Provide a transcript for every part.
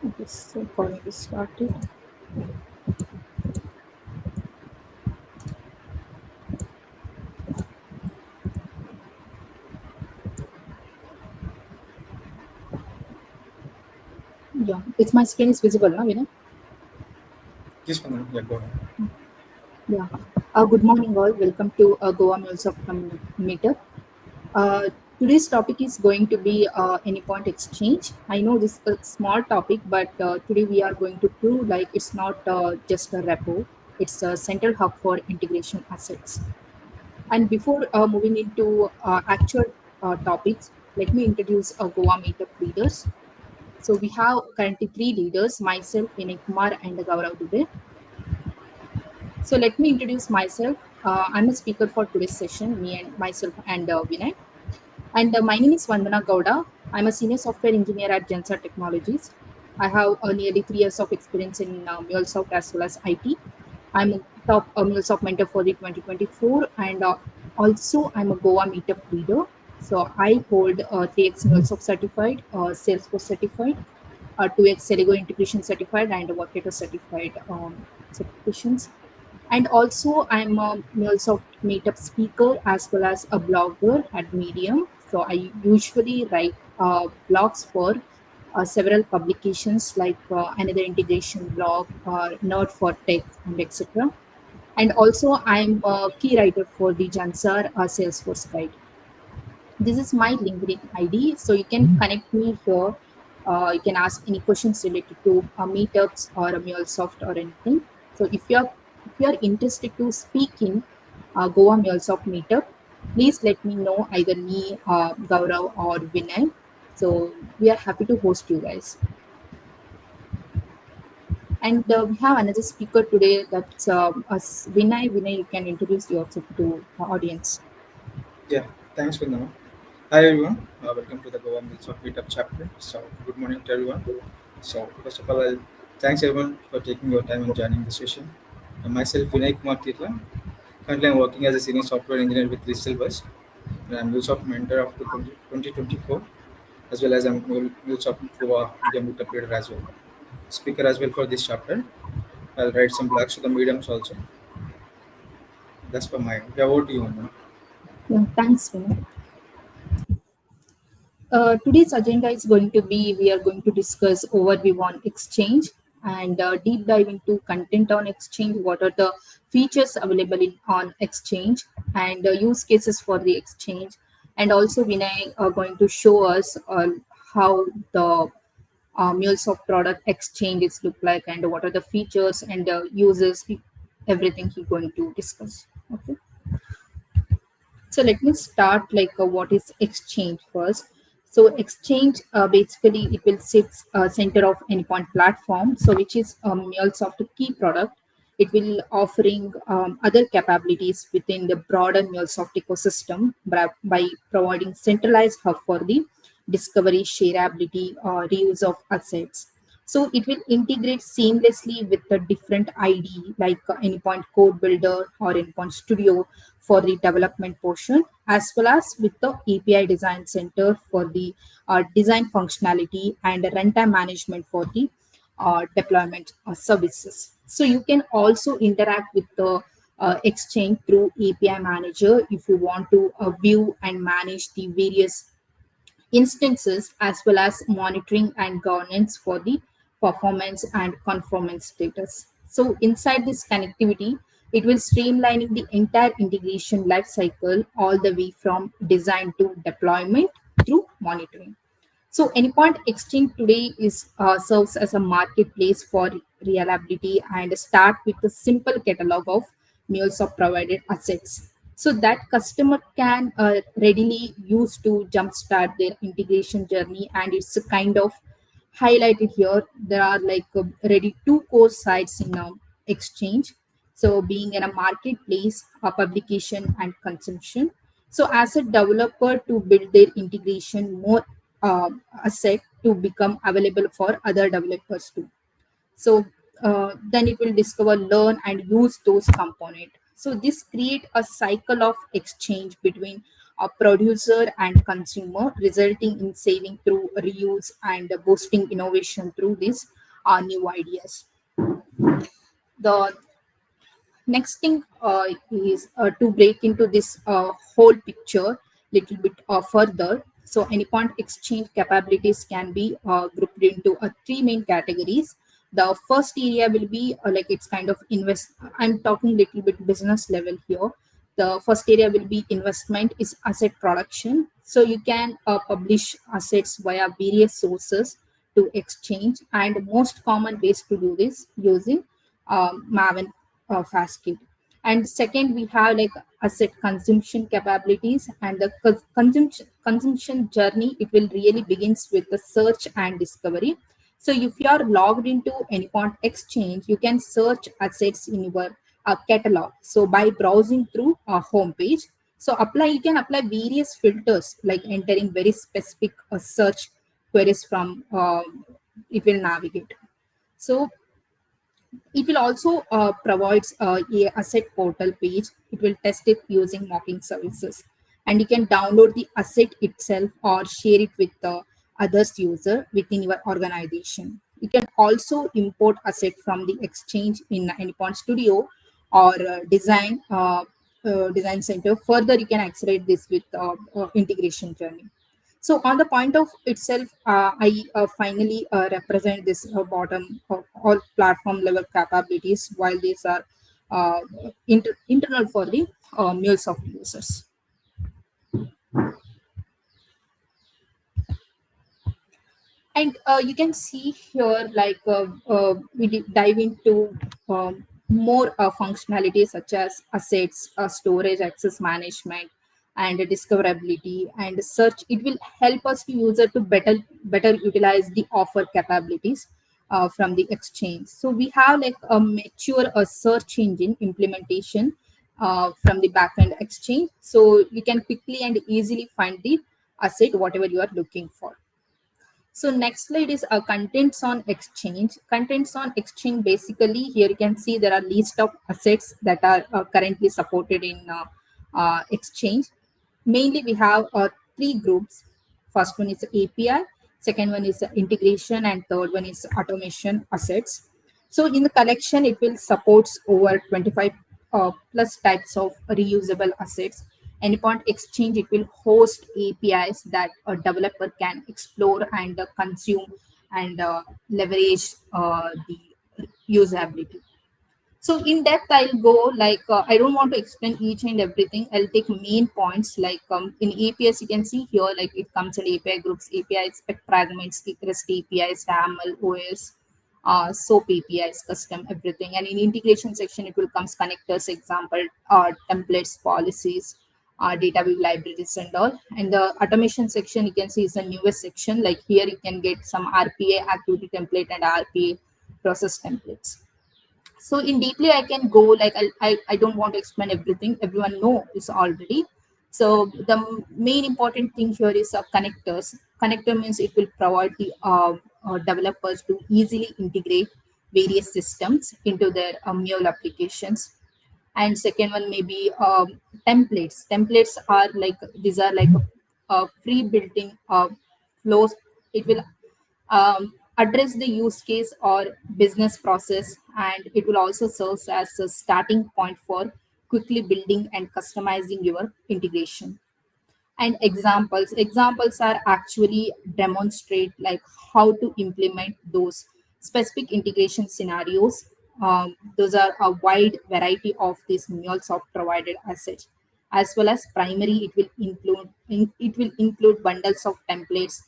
Okay, so calling is started. Yeah, it's my screen is visible now, Vinay. Yes, Vandana. Yeah, go ahead. Yeah. Good morning, all. Welcome to Goa Mules of Meetup. Uh, Today's topic is going to be Anypoint Exchange. I know this is a small topic, but today we are going to prove like it's not just a repo; it's a central hub for integration assets. And before moving into actual topics, let me introduce Goa Meetup leaders. So we have currently three leaders: myself, Vinay Kumar, and Gaurav Dubey. So let me introduce myself. I'm a speaker for today's session, me and myself and Vinay. And my name is Vandana Gowda. I'm a senior software engineer at Gensa Technologies. I have nearly 3 years of experience in MuleSoft as well as IT. I'm a top MuleSoft mentor for the 2024, and also I'm a Goa meetup leader. So I hold 3x MuleSoft certified, Salesforce certified, 2x Celigo integration certified, and Workato certified certifications. And also, I'm a MuleSoft meetup speaker as well as a blogger at Medium. So I usually write blogs for several publications like Another Integration Blog, Nerd for Tech, and etc. And also, I'm a key writer for the Jansar Salesforce Guide. This is my LinkedIn ID, so you can connect me here. You can ask any questions related to meetups or a MuleSoft or anything. So if you are interested to speak in Goa MuleSoft meetup, please let me know, either me, Gaurav, or Vinay. So we are happy to host you guys. And we have another speaker today. That's us, Vinay. Vinay, you can introduce yourself to the audience. Yeah, thanks, Vandana. Hi, everyone. Welcome to the Goa Mills of Meetup chapter. So, good morning to everyone. So, first of all, thanks everyone for taking your time and joining the session. Myself, Vinay Kumar Titla. Currently, I'm working as a senior software engineer with Crystal Bus. And I'm MuleSoft mentor of the 2024, as well as I'm MuleSoft Goa Media Meetup leader as well. Speaker as well for this chapter. I'll write some blogs to the mediums also. That's for my. Yeah, over to you, Vandana. Yeah, thanks, Vinay. Today's agenda is going to be, we are going to discuss overview on Exchange and deep dive into content on Exchange. What are the features available on Exchange and use cases for the Exchange? And also, Vinay are going to show us how the MuleSoft product exchanges look like, and what are the features and uses, everything he's going to discuss. Okay. So let me start like what is exchange first. So exchange basically it will sit center of endpoint platform. So which is MuleSoft key product. It will offering other capabilities within the broader MuleSoft ecosystem by providing centralized hub for the discovery, shareability, reuse of assets. So it will integrate seamlessly with the different ID like Anypoint Code Builder or Anypoint Studio for the development portion, as well as with the API Design Center for the design functionality and runtime management for the deployment services. So you can also interact with the Exchange through API Manager if you want to view and manage the various instances, as well as monitoring and governance for the performance and conformance status. So inside this connectivity, it will streamlining the entire integration lifecycle all the way from design to deployment through monitoring. So Anypoint Exchange today is serves as a marketplace for reliability and start with a simple catalog of MuleSoft provided assets. So that customer can readily use to jumpstart their integration journey, and it's a kind of highlighted here. There are like ready two core sites in Exchange. So being in a marketplace, a publication and consumption. So as a developer to build their integration more asset to become available for other developers too. So then it will discover, learn and use those components. So this create a cycle of exchange between producer and consumer, resulting in saving through reuse and boosting innovation through these new ideas. The next thing is to break into this whole picture little bit further. So Anypoint Exchange capabilities can be grouped into three main categories. The first area will be like it's kind of invest. I'm talking little bit business level here. The first area will be investment is asset production. So you can publish assets via various sources to exchange, and most common ways to do this using Maven fast kit. And second, we have like asset consumption capabilities, and the consumption journey, it will really begins with the search and discovery. So if you are logged into Anypoint Exchange, you can search assets in your catalog. So by browsing through a homepage, so apply you can apply various filters like entering very specific search queries from it will navigate. So it will also provides a asset portal page. It will test it using mocking services, and you can download the asset itself or share it with the others user within your organization. You can also import asset from the exchange in Anypoint Studio or design center. Further, you can accelerate this with integration journey. So on the point of itself, I finally represent this bottom of all platform level capabilities, while these are uh, internal for the millions of users. And you can see here like dive into more functionalities such as assets, storage, access management, and discoverability and search. It will help us to user to better utilize the offer capabilities from the exchange. So we have like a mature search engine implementation from the backend exchange, so you can quickly and easily find the asset whatever you are looking for. So next slide is contents on exchange. Contents on exchange, basically here you can see there are list of assets that are currently supported in exchange. Mainly we have three groups. First one is API, second one is integration, and third one is automation assets. So in the collection, it will supports over 25 plus types of reusable assets. Anypoint Exchange, it will host APIs that a developer can explore and consume and leverage the usability. So in depth, I'll go like I don't want to explain each and everything. I'll take main points like in APIs you can see here like it comes in API groups, API spec fragments, REST APIs, YAML, OS, SOAP APIs, custom everything. And in integration section it will comes connectors, example, templates, policies, data view libraries and all. And the automation section you can see is the newest section. Like here you can get some RPA activity template and RPA process templates. So in deeply I can go like I don't want to explain everything, everyone know this already. So the main important thing here is connectors. Connector means it will provide the developers to easily integrate various systems into their mule applications. And second one may be templates are like these are like a free built-in flows. It will address the use case or business process, and it will also serve as a starting point for quickly building and customizing your integration. And examples are actually demonstrate like how to implement those specific integration scenarios. Those are a wide variety of these MuleSoft provided assets. As well as primary, it will include bundles of templates.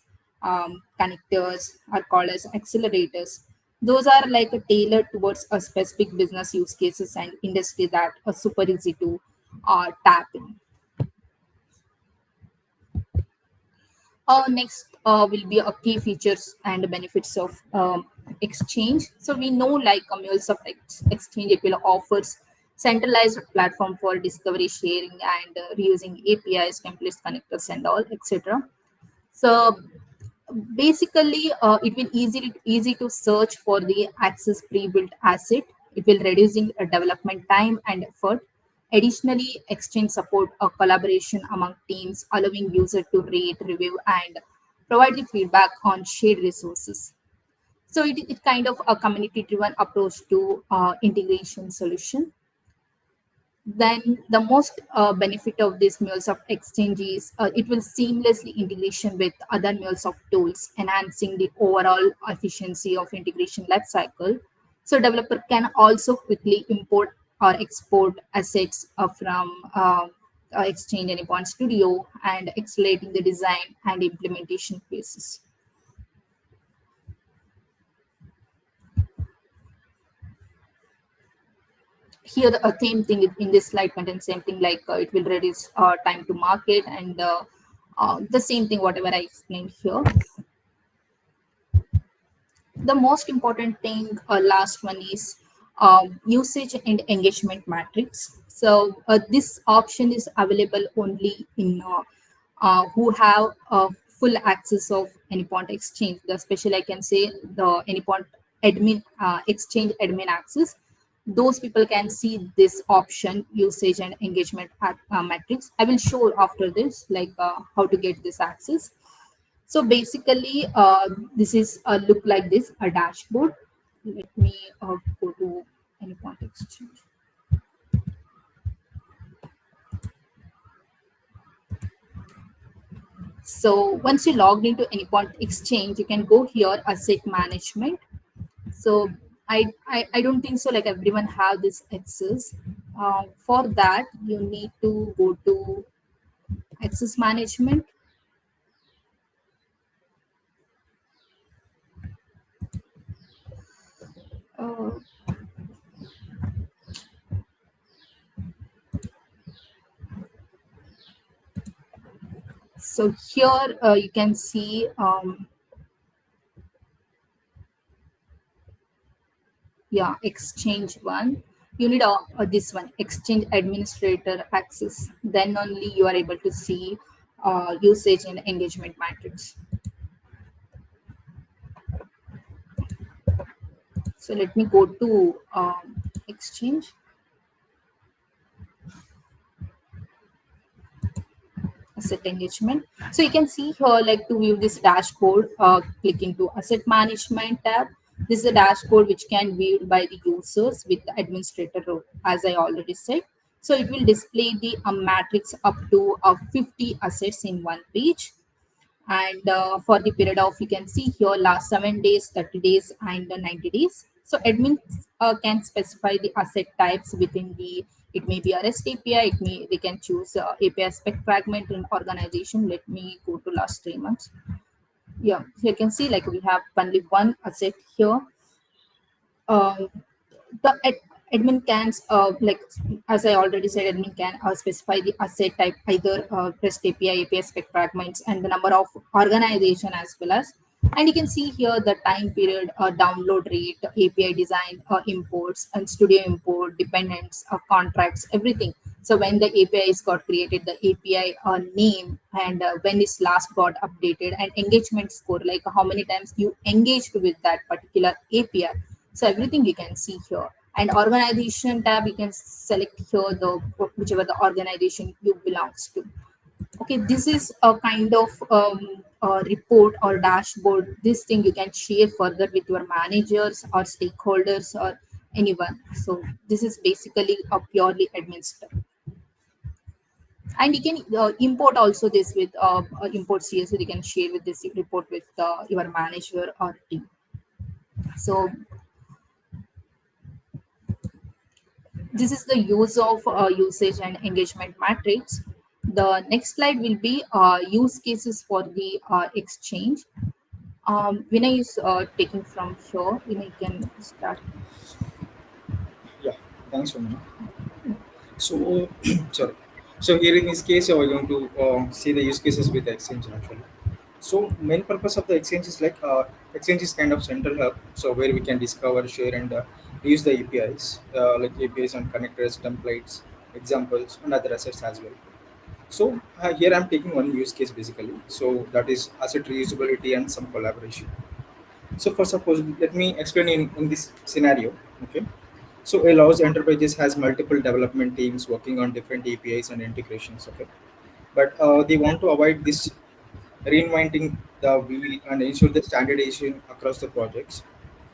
Connectors are called as accelerators. Those are like tailored towards a specific business use cases and industry that are super easy to tap in. Next will be key features and benefits of exchange. So we know like Commules of Exchange, it will offers centralized platform for discovery, sharing, and reusing APIs, templates, connectors, and all, etc. So basically, it will easy to search for the access pre-built asset. It will reducing development time and effort. Additionally, Exchange support a collaboration among teams, allowing users to rate, review, and provide the feedback on shared resources. So it kind of a community-driven approach to integration solution. Then the most benefit of this MuleSoft Exchange is it will seamlessly integration with other MuleSoft tools, enhancing the overall efficiency of integration lifecycle. So developer can also quickly import or export assets from Exchange Anypoint Studio and accelerating the design and implementation phases. Here the same thing in this slide content, same thing, like it will reduce time to market, and the same thing whatever I explained here. The most important thing, last one, is usage and engagement matrix. So this option is available only in who have full access of Anypoint Exchange. The special I can say the Anypoint admin Exchange admin access. Those people can see this option, usage and engagement matrix. I will show after this, like how to get this access. So basically, this is a look like this, a dashboard. Let me go to Anypoint Exchange. So once you logged into Anypoint Exchange, you can go here, asset management. So I don't think so. Like everyone have this access. For that, you need to go to access management. Uh, so here you can see yeah, exchange one. You need this one, exchange administrator access. Then only you are able to see usage and engagement matrix. So let me go to exchange asset engagement. So you can see here, like to view this dashboard, click into asset management tab. This is a dashboard which can viewed by the users with the administrator role, as I already said. So it will display the matrix up to 50 assets in one page. And for the period of, you can see here, last 7 days, 30 days, and 90 days. So admin can specify the asset types within the, it may be a REST API, it may, they can choose API spec fragment and organization. Let me go to last 3 months. Yeah, so you can see like we have only one asset here. um, the admin can like, as I already said, admin can specify the asset type, either REST API, API spec fragments, and the number of organization as well as. And you can see here the time period, download rate, API design, imports and studio import, dependents, contracts, everything. So when the API is got created, the API name, and when it's last got updated, and engagement score, like how many times you engaged with that particular API. So everything you can see here. And organization tab, you can select here the whichever the organization you belongs to. Okay, this is a kind of report or dashboard. This thing you can share further with your managers or stakeholders or anyone. So this is basically a purely administrative. And you can import also this with import CS, so you can share with this report with your manager or team. So this is the use of usage and engagement matrix. The next slide will be use cases for the exchange. Vinay is taking from here. Vinay can start. Yeah, thanks, Ramana. So, sorry. So here in this case, we're going to see the use cases with the exchange actually. So main purpose of the exchange is like exchange is kind of central hub, so where we can discover, share, and use the APIs, like APIs and connectors, templates, examples, and other assets as well. So here I'm taking one use case basically. So that is asset reusability and some collaboration. So for suppose, let me explain in this scenario. Okay. So a large enterprises has multiple development teams working on different APIs and integrations. Okay, but they want to avoid this reinventing the wheel and ensure the standardization across the projects.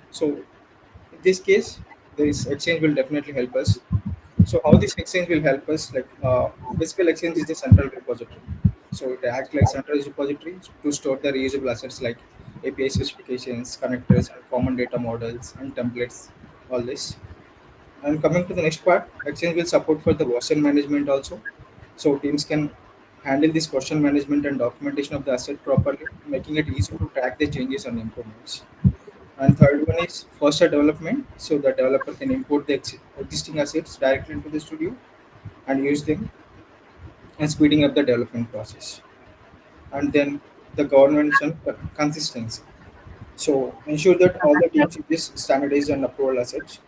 So in this case, this exchange will definitely help us. So how this exchange will help us? Like physical exchange is the central repository. So it acts like central repository to store the reusable assets like API specifications, connectors, and common data models and templates. All this. And coming to the next part, Exchange will support for the version management also. So teams can handle this version management and documentation of the asset properly, making it easy to track the changes and improvements. And third one is faster development. So the developer can import the existing assets directly into the studio and use them and speeding up the development process. And then the governance and consistency. So ensure that all the teams use standardized and approval assets.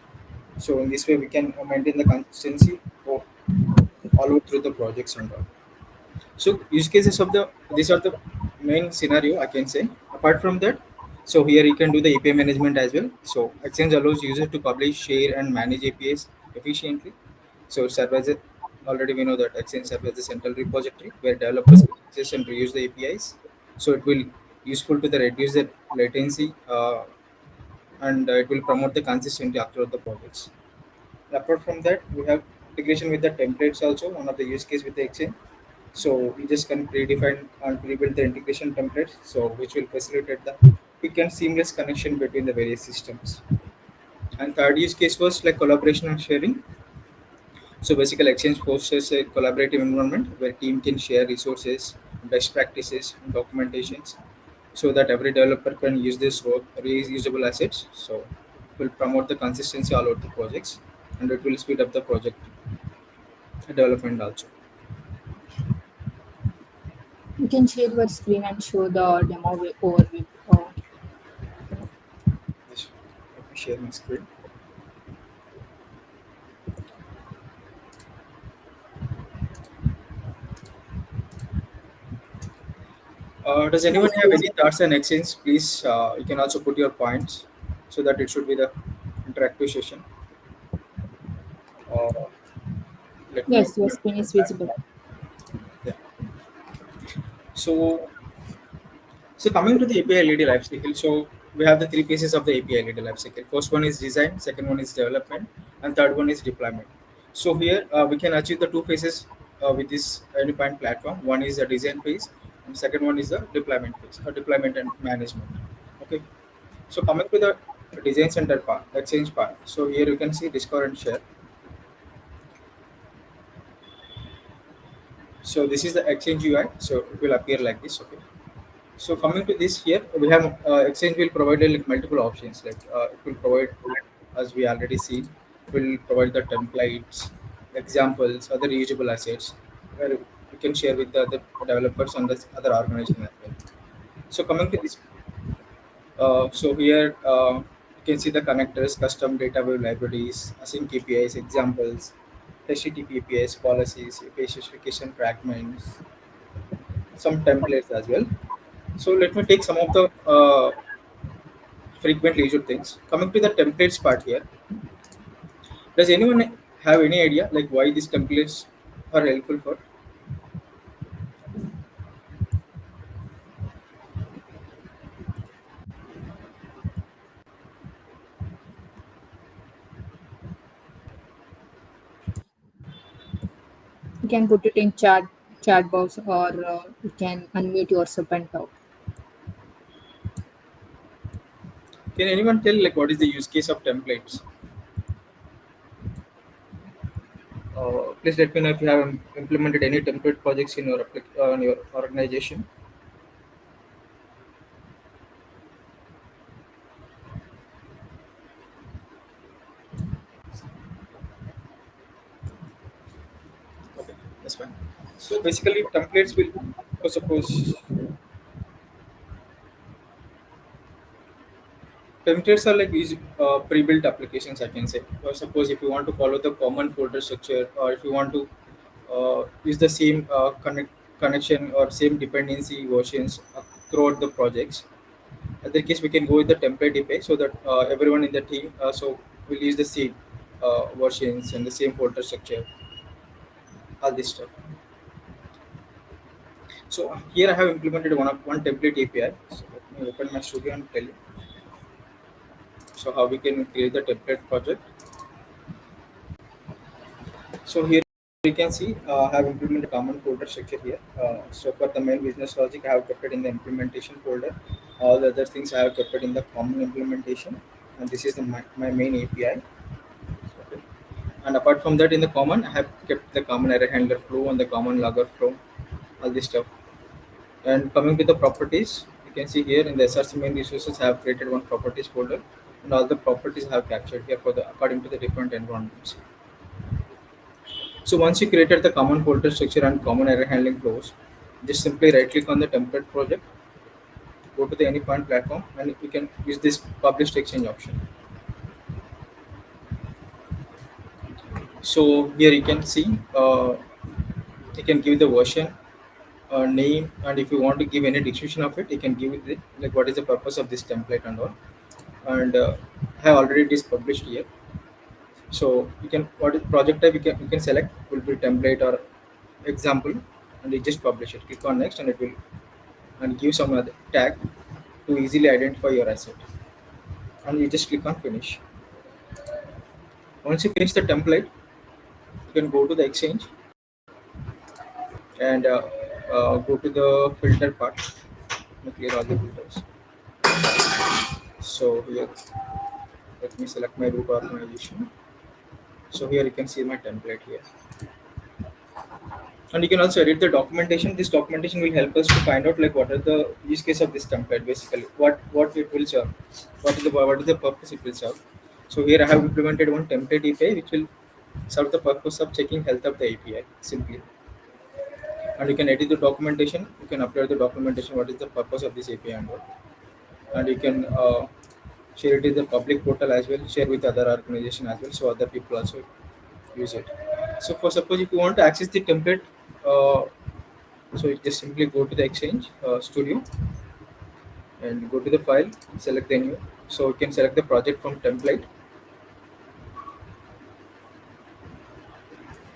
So in this way, we can maintain the consistency all over through the projects and all. So use cases of the these are the main scenario I can say. Apart from that, so here you can do the API management as well. So Exchange allows users to publish, share, and manage APIs efficiently. So serve as a, already we know that Exchange serves as a central repository where developers can access and reuse the APIs. So it will useful to the reduce the latency and it will promote the consistency across the projects. Apart from that, we have integration with the templates also, one of the use case with the Exchange. So we just can predefine and pre-build the integration templates, so which will facilitate the quick and seamless connection between the various systems. And third use case was like collaboration and sharing. So basically, Exchange fosters a collaborative environment where team can share resources, best practices, and documentations, so that every developer can use this reusable assets. So it will promote the consistency all over the projects, and it will speed up the project development also. You can share your screen and show the demo overview. Just let me share my screen. Does anyone have any thoughts on Exchange? Please, you can also put your points so that it should be the interactive session. Uh, Let me Yes, open your it. screen is visible. Yeah. So, so coming to the API LED lifecycle, so we have the three pieces of the API LED lifecycle. First one is design, second one is development, and third one is deployment. So here we can achieve the two phases with this Anypoint platform. One is the design phase, and second one is the deployment phase, or deployment and management. Okay. So coming to the design center part, exchange part. So here you can see Discover and share. So this is the exchange UI. So it will appear like this. Okay. So coming to this here, we have exchange will provide like multiple options. Like it will provide, as we already see, will provide the templates, examples, other reusable assets, where you can share with the other developers and the other organization as well. So coming to this so here you can see the connectors, custom data web libraries, async APIs, examples, HTTP APIs, policies, API specification fragments, some templates as well. So let me take some of the frequently used things. Coming to the templates part here, does anyone have any idea like why these templates are helpful for? You can put it in chat box, or you can unmute yourself and talk. Can anyone tell like what is the use case of templates? Please let me know if you have implemented any template projects in your in your organization. Okay, that's fine. So basically, templates will, suppose, templates are like these pre-built applications. I can say. For suppose if you want to follow the common folder structure, or if you want to use the same connection or same dependency versions throughout the projects. In that case, we can go with the template API so that everyone in the team so will use the same. versions and the same folder structure, all this stuff. So here I have implemented one template API. So let me open my studio and tell you. So how we can create the template project. So here you can see I have implemented a common folder structure here. So for the main business logic, I have kept it in the implementation folder. All the other things I have kept it in the common implementation, and this is my main API. Okay. And apart from that, in the common, I have kept the common error handler flow and the common logger flow, all this stuff. And coming to the properties, you can see here in the SRC main resources, I have created one properties folder, and all the properties I have captured here for the according to the different environments. So once you created the common folder structure and common error handling flows, just simply right click on the template project, go to the Anypoint platform, and you can use this published exchange option. So here you can see you can give the version, name, and if you want to give any description of it, you can give it like what is the purpose of this template and all. And I have already this published here. So you can what is project type you can select will be template or example, and you just publish it. Click on next, and it will and give some other tag to easily identify your asset, and you just click on finish. Once you finish the template, you can go to the exchange and go to the filter part. Let me clear all the filters. So here, let me select my root organization. So here you can see my template here, and you can also edit the documentation. This documentation will help us to find out like what are the use case of this template, basically what it will serve, what is the purpose it will serve. So here I have implemented one template API which will serve the purpose of checking health of the API simply. And you can edit the documentation. You can upload the documentation. What is the purpose of this API and what, and you can share it in the public portal as well. Share with other organization as well, so other people also use it. So for suppose if you want to access the template, uh, so you just simply go to the Exchange Studio and go to the file, select the new. So you can select the project from template.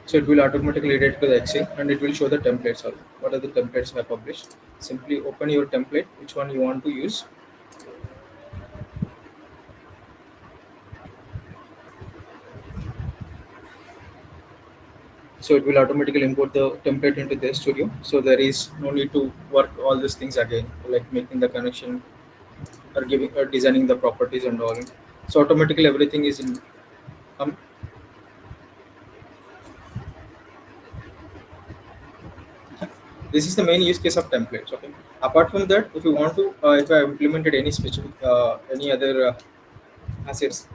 So it will automatically redirect to the Exchange, and it will show the templates. Or what are the templates I have published? Simply open your template, which one you want to use. So it will automatically import the template into the studio. So there is no need to work all these things again, like making the connection or giving or designing the properties and all. So automatically everything is in. Um, this is the main use case of templates. Okay. Apart from that, if you want to, if I have implemented any specific, any other assets,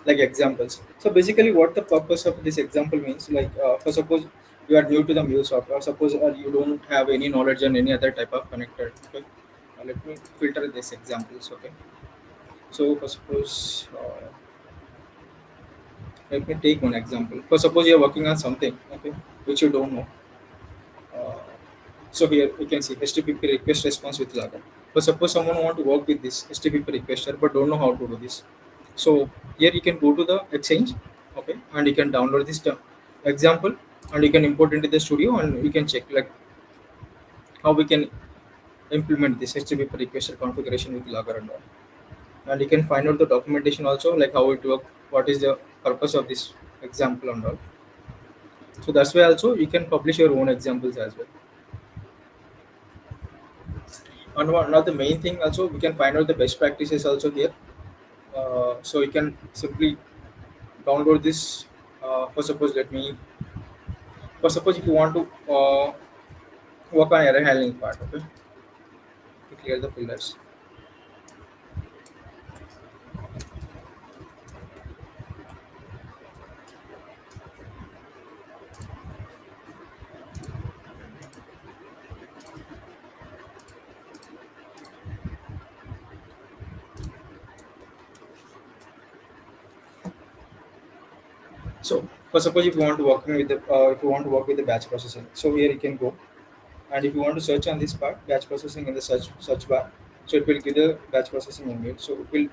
like examples. So basically, what the purpose of this example means, like for suppose you are new to the MuleSoft, or suppose you don't have any knowledge on any other type of connector. Okay. Let me filter this examples. Okay. So for suppose, let me take one example. For suppose you are working on something, okay, which you don't know. Uh, so here you can see HTTP request response with logger. But suppose someone want to work with this HTTP requester but don't know how to do this. So here you can go to the exchange, okay, and you can download this example, and you can import into the studio, and you can check like how we can implement this HTTP requester configuration with logger and all. And you can find out the documentation also, like how it work, what is the purpose of this example and all. So that's why also you can publish your own examples as well. And one of the main thing also, we can find out the best practices also here. So you can simply download this. For suppose, if you want to work on error handling part, okay, to clear the filters. So for suppose if you want to if you want to work with the batch processing, so here you can go, and if you want to search on this part, batch processing in the search bar, so it will give the batch processing in it. So it will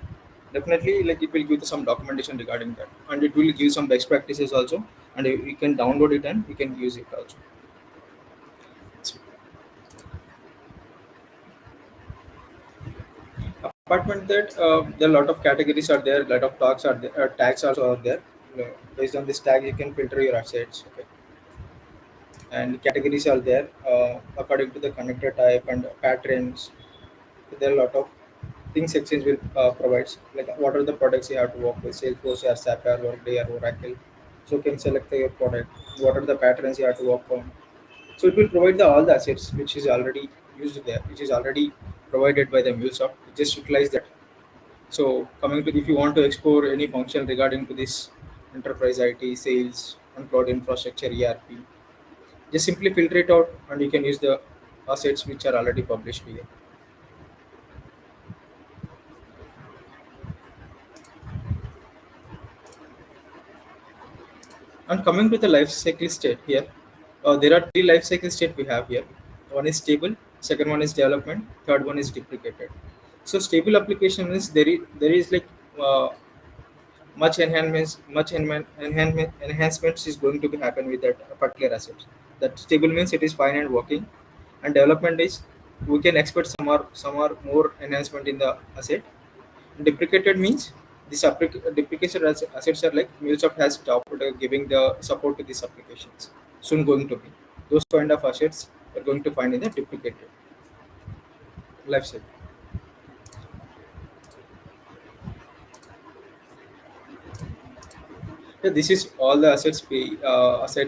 Definitely, like it will give some documentation regarding that, and it will give some best practices also, and you can download it and you can use it also. Apart from that, there are a lot of categories are there, a lot of tags also are there. Based on this tag, you can filter your assets. Okay, and categories are there according to the connector type and patterns. There are a lot of things Exchange will provides. Like what are the products you have to work with, Salesforce or SAP or Workday or Oracle. So you can select your product. What are the patterns you have to work on? So it will provide all the assets which is already used there, which is already provided by the MuleSoft. Just utilize that. So coming to if you want to explore any function regarding to this enterprise IT, sales, and cloud infrastructure ERP, just simply filter it out and you can use the assets which are already published here. And coming to the life cycle state here, there are three life cycle state we have here. One is stable, second one is development, third one is deprecated. So stable application is there is like uh, enhancements is going to be happen with that particular asset. That stable means it is fine and working, and development is we can expect some are more enhancement in the asset. Deprecated means this deprecated assets are like MuleSoft has stopped giving the support to these applications. Soon going to be those kind of assets are going to find in the deprecated life cycle. Yeah, this is all the assets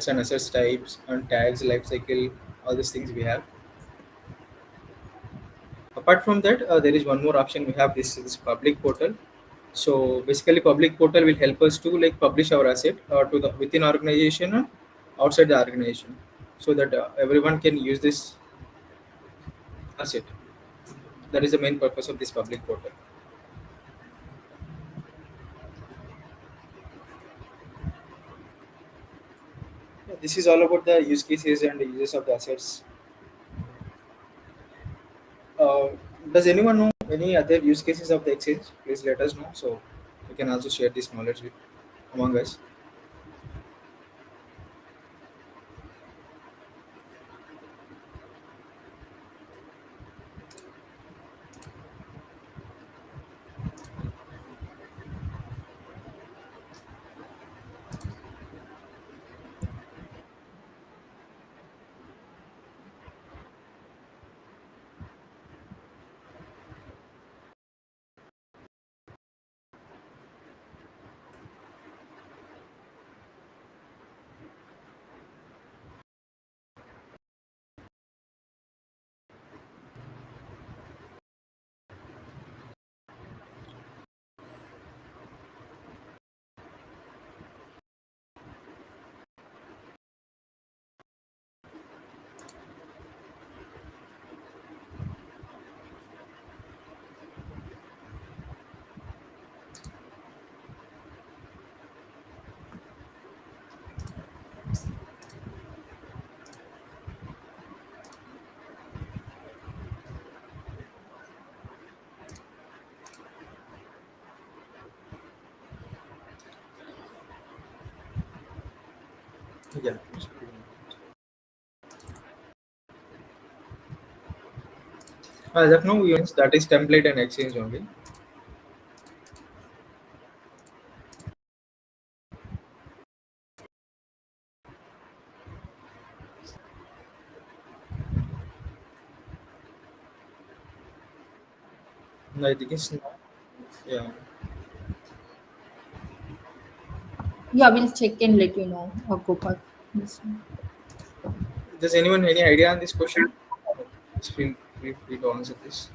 and assets types and tags, life cycle, all these things we have. Apart from that, there is one more option we have. This public portal. So basically, public portal will help us to like publish our asset to the within organization and outside the organization, so that everyone can use this asset. That is the main purpose of this public portal. Yeah, this is all about the use cases and the uses of the assets. Uh, does anyone know any other use cases of the exchange? Please let us know so we can also share this knowledge with among us. Yeah. As of now, we use that is template and exchange only. I think it's yeah. Yeah, we'll check and let you know, Gopal. Yes. Does anyone any idea on this question? Just feel free to answer this.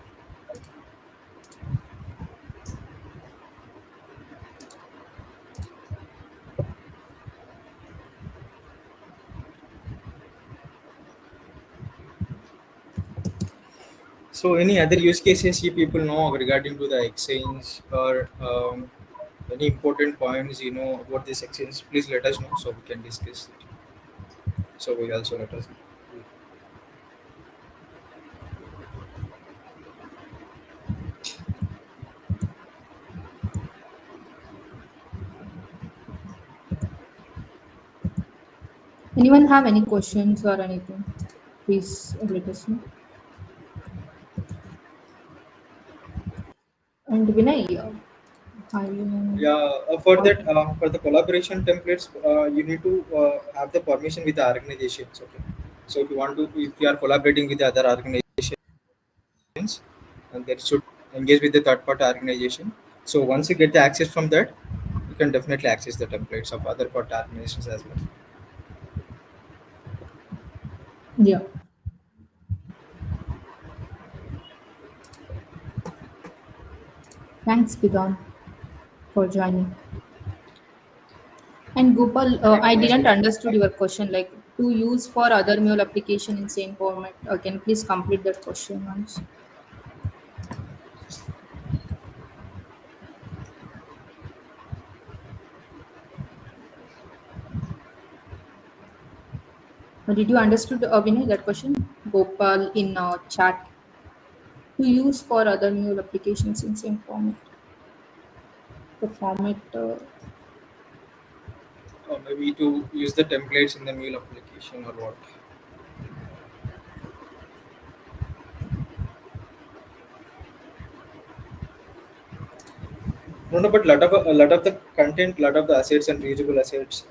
So, any other use cases you people know regarding to the exchange or any important points you know about this exchange? Please let us know so we can discuss it. So we also let us know. Anyone have any questions or anything? Please let us know. And Vinay, Yeah, I, for the collaboration templates, you need to have the permission with the organizations. Okay, so if you are collaborating with the other organizations, and they should engage with the third party organization. So once you get the access from that, you can definitely access the templates of other party organizations as well. yeah, thanks Vidhan for joining. And Gopal, Yeah, I thanks for didn't that. understood your question. Like to use for other mule application in same format. Can you please complete that question once? Did you understood Vinay that question? Gopal in chat to use for other mule applications in same format. The format. Or maybe to use the templates in the mail application or what. No, no, but lot of the content, lot of the assets and reusable assets,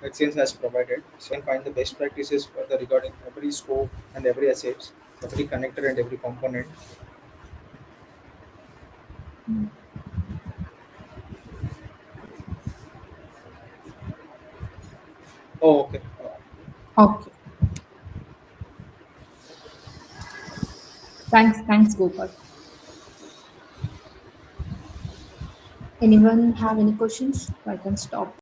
Exchange has provided. So you can find the best practices for the regarding every scope and every assets, every connector and every component. Oh, okay. Okay. Thanks, Gopal. Anyone have any questions? I can stop.